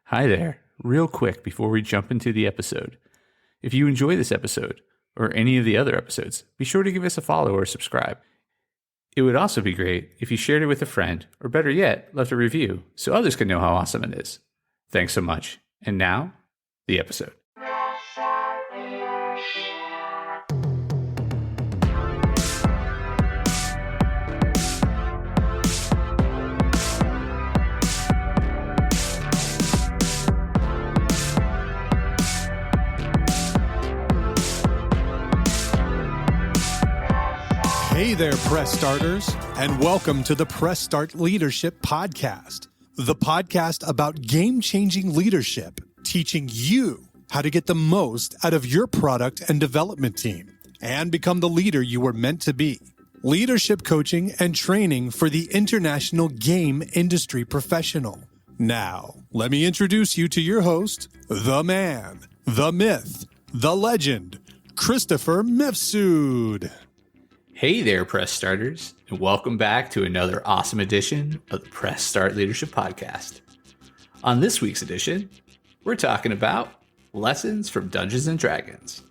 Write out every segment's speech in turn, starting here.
Hi there. Real quick before we jump into the episode. If you enjoy this episode, or any of the other episodes, be sure to give us a follow or subscribe. It would also be great if you shared it with a friend, or better yet, left a review so others can know how awesome it is. Thanks so much. And now, the episode. Hey there, Press Starters, and welcome to the Press Start Leadership Podcast, the podcast about game-changing leadership, teaching you how to get the most out of your product and development team and become the leader you were meant to be. Leadership coaching and training for the international game industry professional. Now, let me introduce you to your host, the man, the myth, the legend, Christopher Mifsud. Hey there, Press Starters, and welcome back to another awesome edition of the Press Start Leadership Podcast. On this week's edition, we're talking about lessons from Dungeons & Dragons,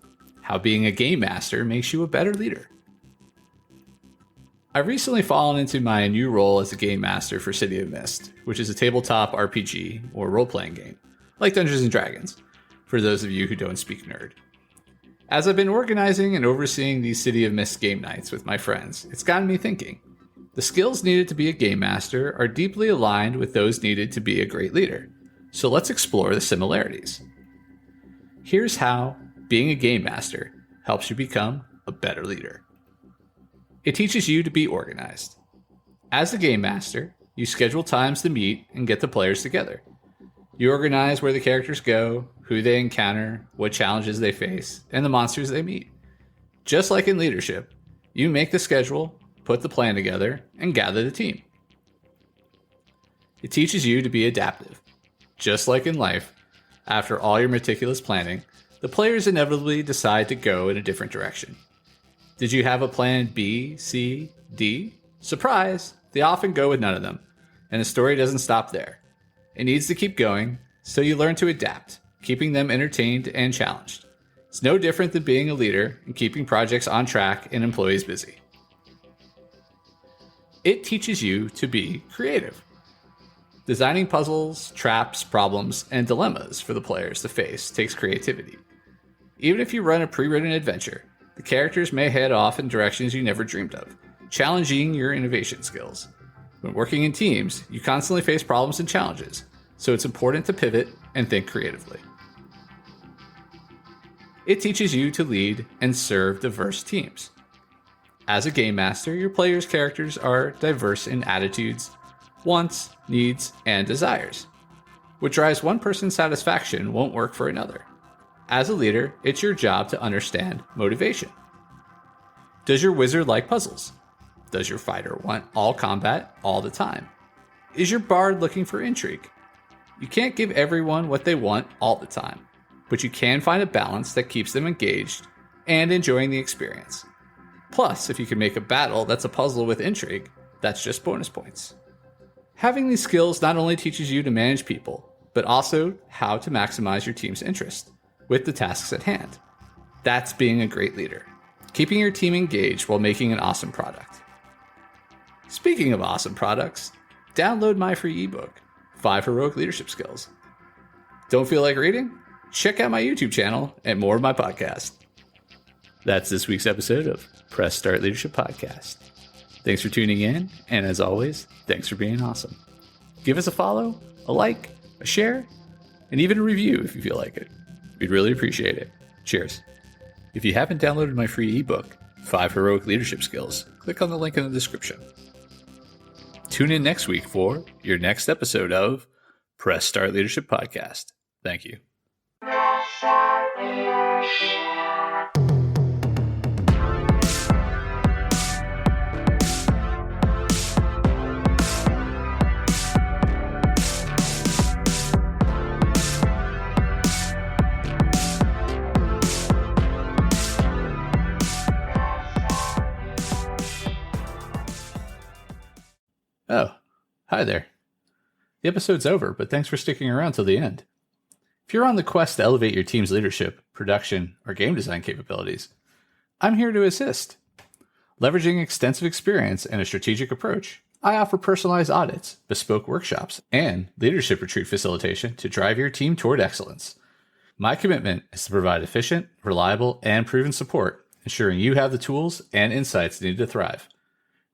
how being a game master makes you a better leader. I've recently fallen into my new role as a game master for City of Mist, which is a tabletop RPG or role-playing game, like Dungeons & Dragons, for those of you who don't speak nerd. As I've been organizing and overseeing these City of Mist game nights with my friends, it's gotten me thinking. The skills needed to be a game master are deeply aligned with those needed to be a great leader. So let's explore the similarities. Here's how being a game master helps you become a better leader. It teaches you to be organized. As a game master, you schedule times to meet and get the players together. You organize where the characters go, who they encounter, what challenges they face, and the monsters they meet. Just like in leadership, you make the schedule, put the plan together, and gather the team. It teaches you to be adaptive. Just like in life, after all your meticulous planning, the players inevitably decide to go in a different direction. Did you have a plan B, C, D? Surprise! They often go with none of them, and the story doesn't stop there. It needs to keep going, so you learn to adapt, keeping them entertained and challenged. It's no different than being a leader and keeping projects on track and employees busy. It teaches you to be creative. Designing puzzles, traps, problems, and dilemmas for the players to face takes creativity. Even if you run a pre-written adventure, the characters may head off in directions you never dreamed of, challenging your innovation skills. When working in teams, you constantly face problems and challenges, so it's important to pivot and think creatively. It teaches you to lead and serve diverse teams. As a game master, your players' characters are diverse in attitudes, wants, needs, and desires. What drives one person's satisfaction won't work for another. As a leader, it's your job to understand motivation. Does your wizard like puzzles? Does your fighter want all combat all the time? Is your bard looking for intrigue? You can't give everyone what they want all the time, but you can find a balance that keeps them engaged and enjoying the experience. Plus, if you can make a battle that's a puzzle with intrigue, that's just bonus points. Having these skills not only teaches you to manage people, but also how to maximize your team's interest with the tasks at hand. That's being a great leader, keeping your team engaged while making an awesome product. Speaking of awesome products, download my free ebook, 5 Heroic Leadership Skills. Don't feel like reading? Check out my YouTube channel and more of my podcast. That's this week's episode of Press Start Leadership Podcast. Thanks for tuning in, and as always, thanks for being awesome. Give us a follow, a like, a share, and even a review if you feel like it. We'd really appreciate it. Cheers. If you haven't downloaded my free ebook, 5 Heroic Leadership Skills, click on the link in the description. Tune in next week for your next episode of Press Start Leadership Podcast. Thank you. Oh, hi there. The episode's over, but thanks for sticking around till the end. If you're on the quest to elevate your team's leadership, production, or game design capabilities, I'm here to assist. Leveraging extensive experience and a strategic approach, I offer personalized audits, bespoke workshops, and leadership retreat facilitation to drive your team toward excellence. My commitment is to provide efficient, reliable, and proven support, ensuring you have the tools and insights needed to thrive.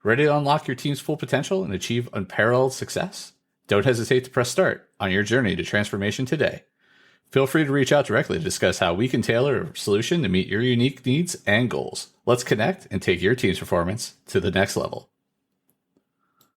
Ready to unlock your team's full potential and achieve unparalleled success? Don't hesitate to press start on your journey to transformation today. Feel free to reach out directly to discuss how we can tailor a solution to meet your unique needs and goals. Let's connect and take your team's performance to the next level.